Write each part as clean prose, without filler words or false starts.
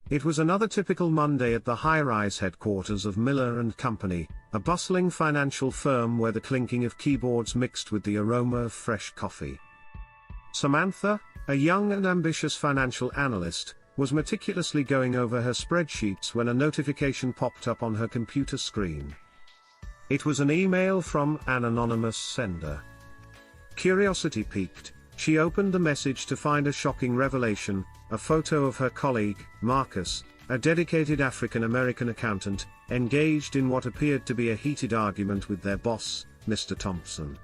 It was another typical Monday at the high-rise headquarters of Miller and Company, a bustling financial firm where the clinking of keyboards mixed with the aroma of fresh coffee. Samantha, a young and ambitious financial analyst, was meticulously going over her spreadsheets when a notification popped up on her computer screen. It was an email from an anonymous sender. Curiosity piqued, she opened the message to find a shocking revelation: a photo of her colleague, Marcus, a dedicated African-American accountant, engaged in what appeared to be a heated argument with their boss, Mr. Thompson.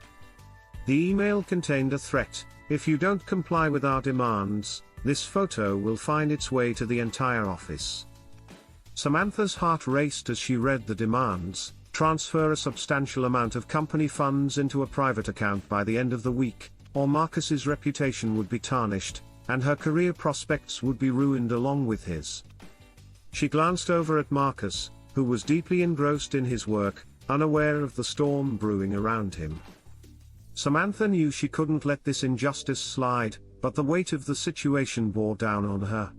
The email contained a threat: if you don't comply with our demands, this photo will find its way to the entire office. Samantha's heart raced as she read the demands: transfer a substantial amount of company funds into a private account by the end of the week, or Marcus's reputation would be tarnished, and her career prospects would be ruined along with his. She glanced over at Marcus, who was deeply engrossed in his work, unaware of the storm brewing around him. Samantha knew she couldn't let this injustice slide, but the weight of the situation bore down on her.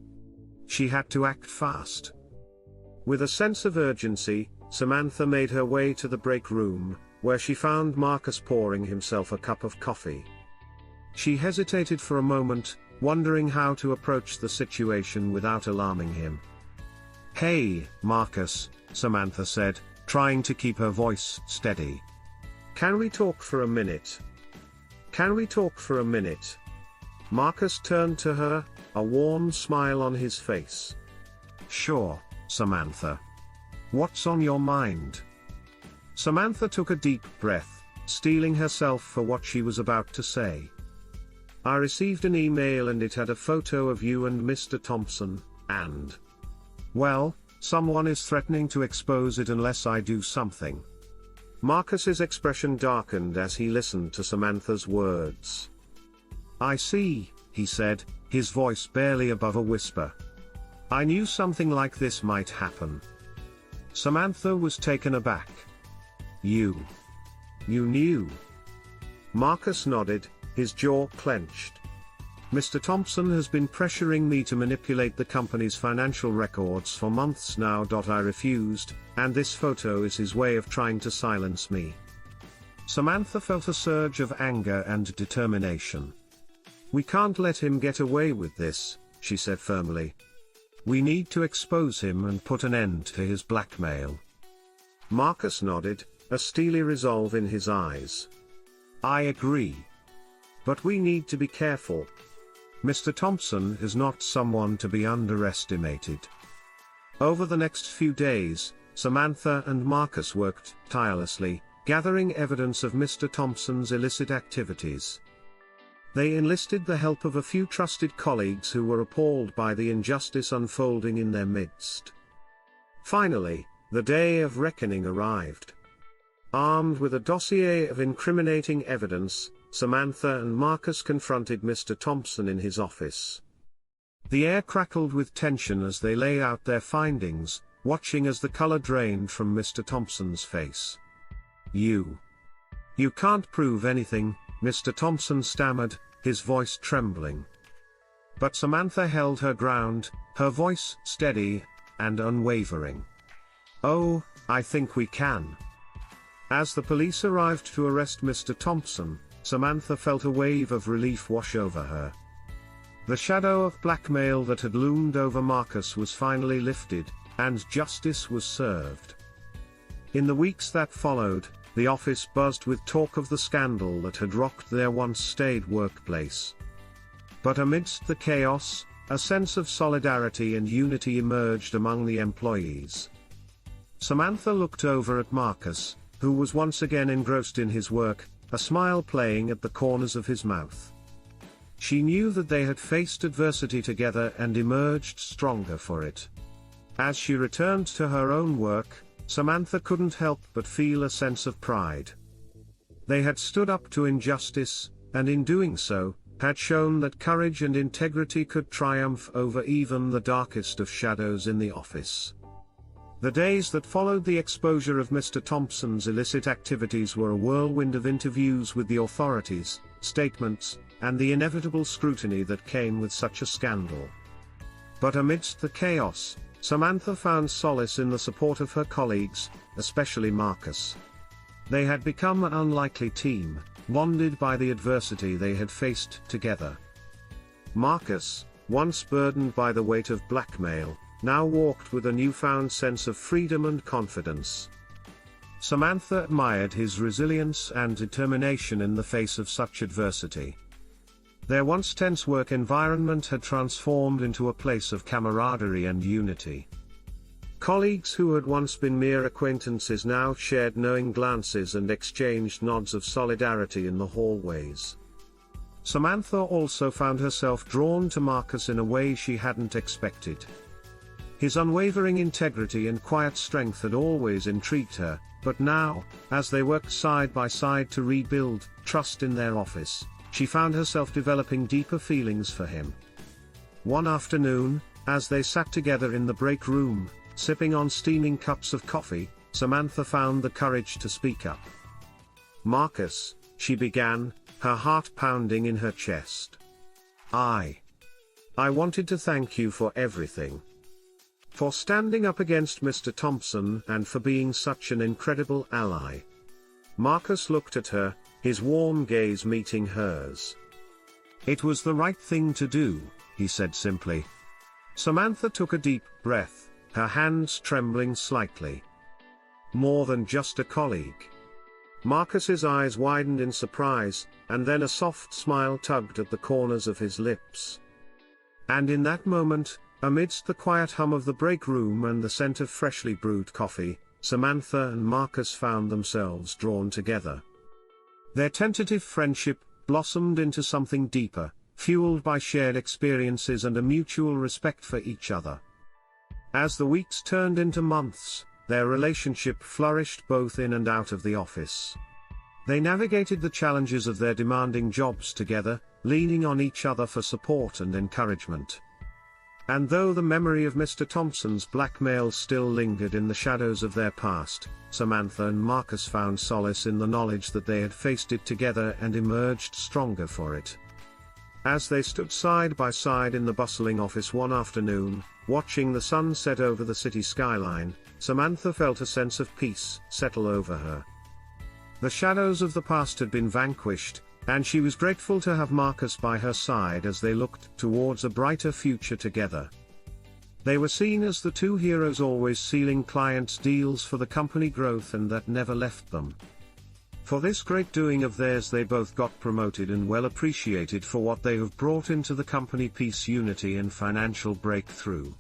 She had to act fast. With a sense of urgency, Samantha made her way to the break room, where she found Marcus pouring himself a cup of coffee. She hesitated for a moment, wondering how to approach the situation without alarming him. "Hey, Marcus," Samantha said, trying to keep her voice steady. "Can we talk for a minute? Can we talk for a minute?" Marcus turned to her, a warm smile on his face. "Sure, Samantha. What's on your mind?" Samantha took a deep breath, steeling herself for what she was about to say. "I received an email and it had a photo of you and Mr. Thompson, and, well, someone is threatening to expose it unless I do something." Marcus's expression darkened as he listened to Samantha's words. "I see," he said, his voice barely above a whisper. "I knew something like this might happen." Samantha was taken aback. You knew?" Marcus nodded, his jaw clenched. "Mr. Thompson has been pressuring me to manipulate the company's financial records for months now. I refused, and this photo is his way of trying to silence me." Samantha felt a surge of anger and determination. "We can't let him get away with this," she said firmly. "We need to expose him and put an end to his blackmail." Marcus nodded, a steely resolve in his eyes. "I agree. But we need to be careful. Mr. Thompson is not someone to be underestimated." Over the next few days, Samantha and Marcus worked tirelessly, gathering evidence of Mr. Thompson's illicit activities. They enlisted the help of a few trusted colleagues who were appalled by the injustice unfolding in their midst. Finally, the day of reckoning arrived. Armed with a dossier of incriminating evidence, Samantha and Marcus confronted Mr. Thompson in his office. The air crackled with tension as they lay out their findings, watching as the color drained from Mr. Thompson's face. You can't prove anything," Mr. Thompson stammered, his voice trembling. But Samantha held her ground, her voice steady and unwavering. "Oh, I think we can." As the police arrived to arrest Mr. Thompson, Samantha felt a wave of relief wash over her. The shadow of blackmail that had loomed over Marcus was finally lifted, and justice was served. In the weeks that followed, the office buzzed with talk of the scandal that had rocked their once staid workplace. But amidst the chaos, a sense of solidarity and unity emerged among the employees. Samantha looked over at Marcus, who was once again engrossed in his work, a smile playing at the corners of his mouth. She knew that they had faced adversity together and emerged stronger for it. As she returned to her own work, Samantha couldn't help but feel a sense of pride. They had stood up to injustice, and in doing so, had shown that courage and integrity could triumph over even the darkest of shadows in the office. The days that followed the exposure of Mr. Thompson's illicit activities were a whirlwind of interviews with the authorities, statements, and the inevitable scrutiny that came with such a scandal. But amidst the chaos, Samantha found solace in the support of her colleagues, especially Marcus. They had become an unlikely team, bonded by the adversity they had faced together. Marcus, once burdened by the weight of blackmail, now walked with a newfound sense of freedom and confidence. Samantha admired his resilience and determination in the face of such adversity. Their once tense work environment had transformed into a place of camaraderie and unity. Colleagues who had once been mere acquaintances now shared knowing glances and exchanged nods of solidarity in the hallways. Samantha also found herself drawn to Marcus in a way she hadn't expected. His unwavering integrity and quiet strength had always intrigued her, but now, as they worked side by side to rebuild trust in their office, she found herself developing deeper feelings for him. One afternoon, as they sat together in the break room, sipping on steaming cups of coffee, Samantha found the courage to speak up. "Marcus," she began, her heart pounding in her chest. I wanted to thank you for everything. For standing up against Mr. Thompson and for being such an incredible ally." Marcus looked at her, his warm gaze meeting hers. "It was the right thing to do," he said simply. Samantha took a deep breath, her hands trembling slightly. "More than just a colleague?" Marcus's eyes widened in surprise, and then a soft smile tugged at the corners of his lips. And in that moment, amidst the quiet hum of the break room and the scent of freshly brewed coffee, Samantha and Marcus found themselves drawn together. Their tentative friendship blossomed into something deeper, fueled by shared experiences and a mutual respect for each other. As the weeks turned into months, their relationship flourished both in and out of the office. They navigated the challenges of their demanding jobs together, leaning on each other for support and encouragement. And though the memory of Mr. Thompson's blackmail still lingered in the shadows of their past, Samantha and Marcus found solace in the knowledge that they had faced it together and emerged stronger for it. As they stood side by side in the bustling office one afternoon, watching the sun set over the city skyline, Samantha felt a sense of peace settle over her. The shadows of the past had been vanquished, and she was grateful to have Marcus by her side as they looked towards a brighter future together. They were seen as the two heroes always sealing clients' deals for the company growth and that never left them. For this great doing of theirs they both got promoted and well appreciated for what they have brought into the company: peace, unity and financial breakthrough.